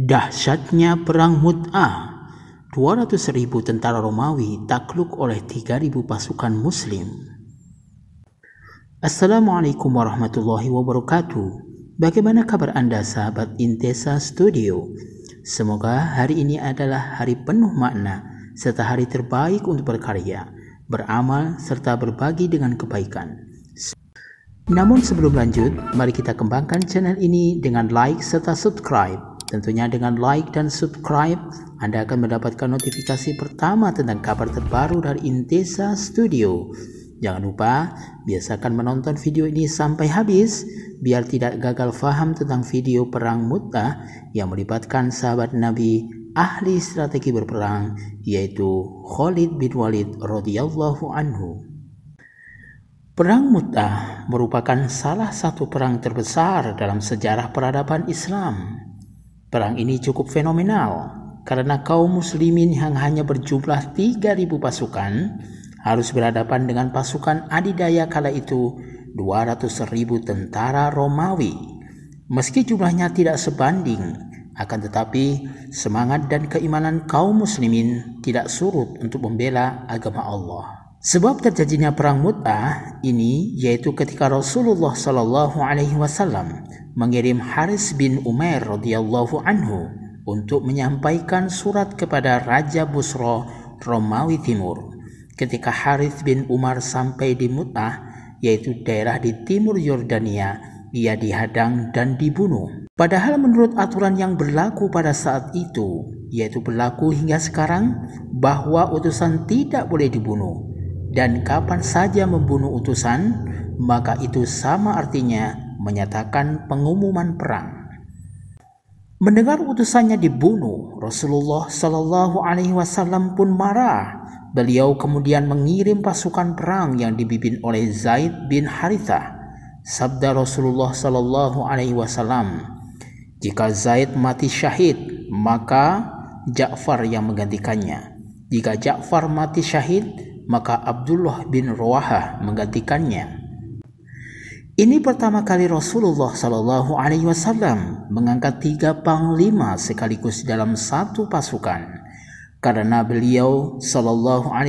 Dahsyatnya Perang Mu'tah. 200.000 tentara Romawi takluk oleh 3.000 pasukan Muslim. Assalamualaikum warahmatullahi wabarakatuh. Bagaimana kabar Anda sahabat Intesa Studio? Semoga hari ini adalah hari penuh makna serta hari terbaik untuk berkarya, beramal serta berbagi dengan kebaikan. Namun sebelum lanjut, mari kita kembangkan channel ini dengan like serta subscribe. Tentunya dengan like dan subscribe, Anda akan mendapatkan notifikasi pertama tentang kabar terbaru dari Intesa Studio. Jangan lupa, biasakan menonton video ini sampai habis, biar tidak gagal faham tentang video Perang Mu'tah yang melibatkan sahabat Nabi ahli strategi berperang, yaitu Khalid bin Walid radhiyallahu anhu. Perang Mu'tah merupakan salah satu perang terbesar dalam sejarah peradaban Islam. Perang ini cukup fenomenal karena kaum muslimin yang hanya berjumlah 3.000 pasukan harus berhadapan dengan pasukan adidaya kala itu 200.000 tentara Romawi. Meski jumlahnya tidak sebanding, akan tetapi semangat dan keimanan kaum muslimin tidak surut untuk membela agama Allah. Sebab terjadinya Perang Mu'tah ini yaitu ketika Rasulullah SAW mengirim Haris bin Umair radhiyallahu anhu untuk menyampaikan surat kepada Raja Busra Romawi Timur. Ketika Haris bin Umar sampai di Mu'tah, yaitu daerah di timur Yordania, ia dihadang dan dibunuh. Padahal menurut aturan yang berlaku pada saat itu, yaitu berlaku hingga sekarang, bahwa utusan tidak boleh dibunuh. Dan kapan saja membunuh utusan, maka itu sama artinya menyatakan pengumuman perang. Mendengar utusannya dibunuh, Rasulullah SAW pun marah. Beliau kemudian mengirim pasukan perang yang dipimpin oleh Zaid bin Harithah. Sabda Rasulullah SAW, jika Zaid mati syahid, maka Ja'far yang menggantikannya. Jika Ja'far mati syahid, maka Abdullah bin Rawahah menggantikannya. Ini pertama kali Rasulullah SAW mengangkat 3 panglima sekaligus dalam satu pasukan, karena beliau SAW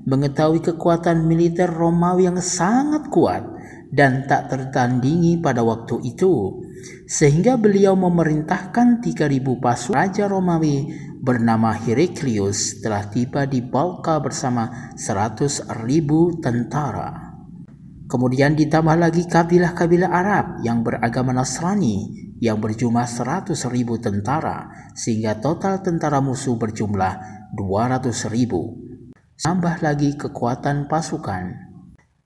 mengetahui kekuatan militer Romawi yang sangat kuat dan tak tertandingi pada waktu itu, sehingga beliau memerintahkan 3.000 pasukan Raja Romawi bernama Heraklius telah tiba di Balqa bersama 100.000 tentara. Kemudian ditambah lagi kabilah-kabilah Arab yang beragama Nasrani yang berjumlah 100.000 tentara, sehingga total tentara musuh berjumlah 200.000. Tambah lagi kekuatan pasukan.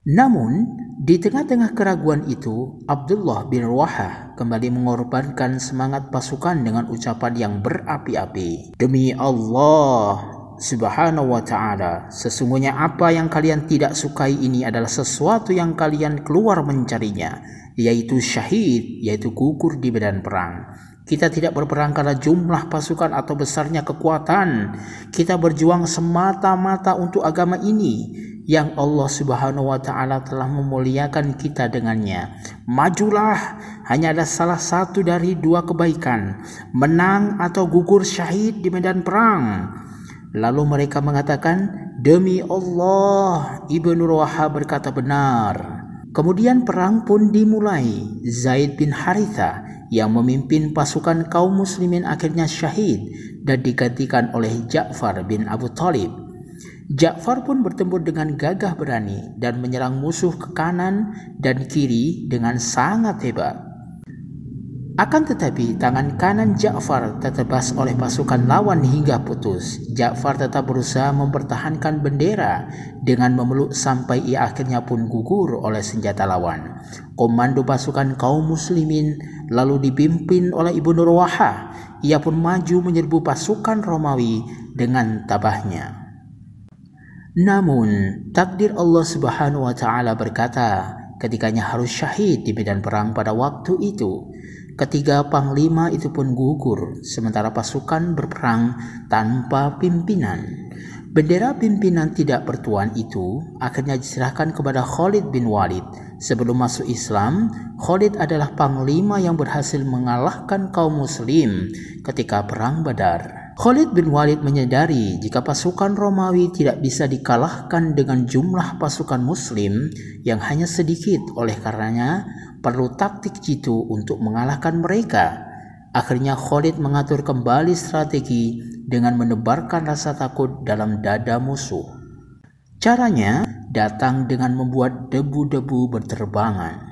Namun, di tengah-tengah keraguan itu, Abdullah bin Rawahah kembali mengorbankan semangat pasukan dengan ucapan yang berapi-api. Demi Allah Subhanahu wa ta'ala, sesungguhnya apa yang kalian tidak sukai ini adalah sesuatu yang kalian keluar mencarinya, yaitu syahid, yaitu gugur di medan perang. Kita tidak berperang karena jumlah pasukan atau besarnya kekuatan. Kita berjuang semata-mata untuk agama ini yang Allah Subhanahu wa ta'ala telah memuliakan kita dengannya. Majulah, hanya ada salah satu dari 2 kebaikan, menang atau gugur syahid di medan perang. Lalu mereka mengatakan, demi Allah, Ibnu Rawahah berkata benar. Kemudian perang pun dimulai. Zaid bin Harithah yang memimpin pasukan kaum muslimin akhirnya syahid dan digantikan oleh Ja'far bin Abu Thalib. Ja'far pun bertempur dengan gagah berani dan menyerang musuh ke kanan dan kiri dengan sangat hebat. Akan tetapi tangan kanan Ja'far tertebas oleh pasukan lawan hingga putus. Ja'far tetap berusaha mempertahankan bendera dengan memeluk sampai ia akhirnya pun gugur oleh senjata lawan. Komando pasukan kaum muslimin lalu dipimpin oleh Ibnu Rawahah. Ia pun maju menyerbu pasukan Romawi dengan tabahnya. Namun takdir Allah Subhanahu wa ta'ala berkata, ketikanya harus syahid di medan perang pada waktu itu. Ketiga panglima itu pun gugur, sementara pasukan berperang tanpa pimpinan. Bendera pimpinan tidak bertuan itu akhirnya diserahkan kepada Khalid bin Walid. Sebelum masuk Islam, Khalid adalah panglima yang berhasil mengalahkan kaum muslim ketika perang Badar. Khalid bin Walid menyadari jika pasukan Romawi tidak bisa dikalahkan dengan jumlah pasukan muslim yang hanya sedikit, oleh karenanya perlu taktik jitu untuk mengalahkan mereka. Akhirnya Khalid mengatur kembali strategi dengan menebarkan rasa takut dalam dada musuh. Caranya datang dengan membuat debu-debu berterbangan.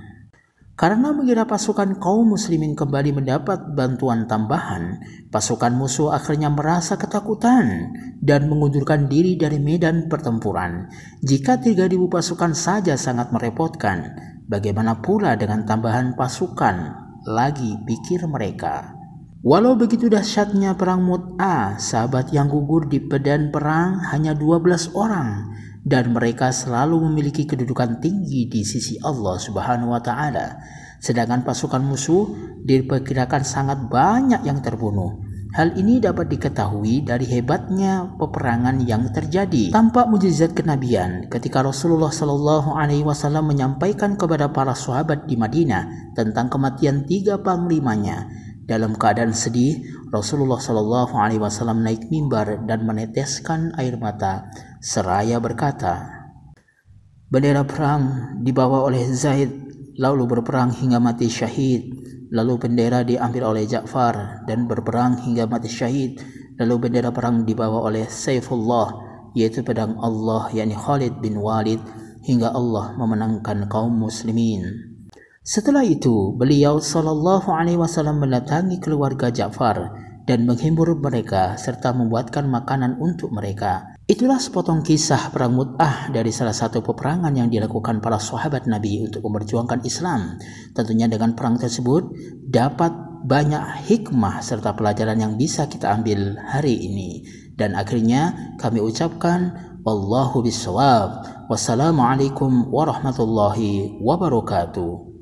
Karena mengira pasukan kaum muslimin kembali mendapat bantuan tambahan, pasukan musuh akhirnya merasa ketakutan dan mengundurkan diri dari medan pertempuran. Jika 3.000 pasukan saja sangat merepotkan, bagaimana pula dengan tambahan pasukan? Lagi pikir mereka. Walau begitu dahsyatnya perang Mu'tah, sahabat yang gugur di medan perang hanya 12 orang dan mereka selalu memiliki kedudukan tinggi di sisi Allah Subhanahu wa taala. Sedangkan pasukan musuh diperkirakan sangat banyak yang terbunuh. Hal ini dapat diketahui dari hebatnya peperangan yang terjadi. Tampak mukjizat kenabian ketika Rasulullah Shallallahu Alaihi Wasallam menyampaikan kepada para sahabat di Madinah tentang kematian 3 panglimanya. Dalam keadaan sedih, Rasulullah Shallallahu Alaihi Wasallam naik mimbar dan meneteskan air mata seraya berkata, "Bendera perang dibawa oleh Zaid, lalu berperang hingga mati syahid. Lalu bendera diambil oleh Ja'far dan berperang hingga mati syahid. Lalu bendera perang dibawa oleh Saifullah, yaitu pedang Allah, yakni Khalid bin Walid, hingga Allah memenangkan kaum muslimin." Setelah itu, beliau Shallallahu Alaihi Wasallam mendatangi keluarga Ja'far dan menghibur mereka serta membuatkan makanan untuk mereka. Itulah sepotong kisah perang Mu'tah dari salah satu peperangan yang dilakukan para sahabat Nabi untuk memperjuangkan Islam. Tentunya dengan perang tersebut dapat banyak hikmah serta pelajaran yang bisa kita ambil hari ini. Dan akhirnya kami ucapkan wallahu bissawab. Wassalamualaikum warahmatullahi wabarakatuh.